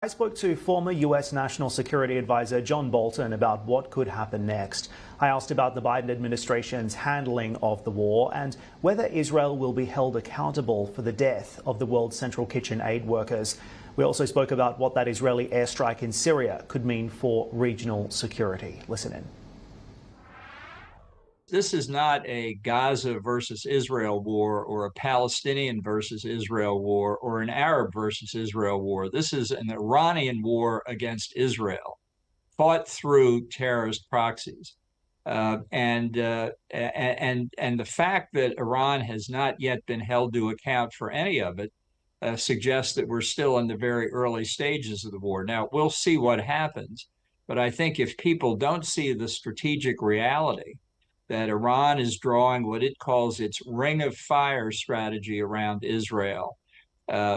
I spoke to former U.S. National Security Advisor John Bolton about what could happen next. I asked about the Biden administration's handling of the war and whether Israel will be held accountable for the death of the World Central Kitchen aid workers. We also spoke about what that Israeli airstrike in Syria could mean for regional security. Listen in. This is not a Gaza versus Israel war or a Palestinian versus Israel war or an Arab versus Israel war. This is an Iranian war against Israel, fought through terrorist proxies. And the fact that Iran has not yet been held to account for any of it suggests that we're still in the very early stages of the war. Now, we'll see what happens. But I think if people don't see the strategic reality that Iran is drawing what it calls its ring of fire strategy around Israel,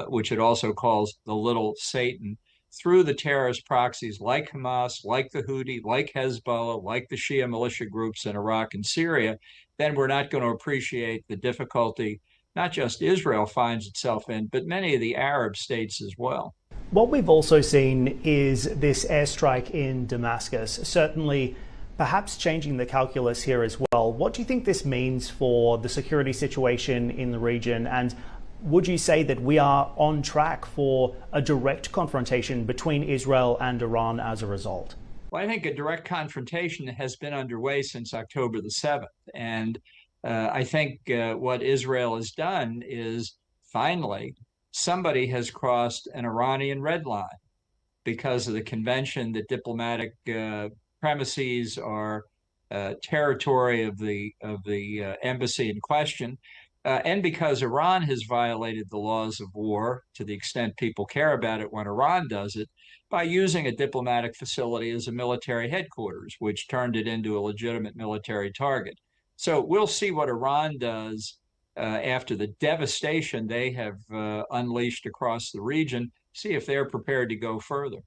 which it also calls the little Satan, through the terrorist proxies like Hamas, like the Houthi, like Hezbollah, like the Shia militia groups in Iraq and Syria, then we're not going to appreciate the difficulty not just Israel finds itself in, but many of the Arab states as well. What we've also seen is this airstrike in Damascus, certainly perhaps changing the calculus here as well. What do you think this means for the security situation in the region? And would you say that we are on track for a direct confrontation between Israel and Iran as a result? Well, I think a direct confrontation has been underway since October the 7th. And I think what Israel has done is finally somebody has crossed an Iranian red line because of the convention that diplomatic premises are territory of the embassy in question, and because Iran has violated the laws of war to the extent people care about it when Iran does it, by using a diplomatic facility as a military headquarters, which turned it into a legitimate military target. So we'll see what Iran does after the devastation they have unleashed across the region, see if they're prepared to go further.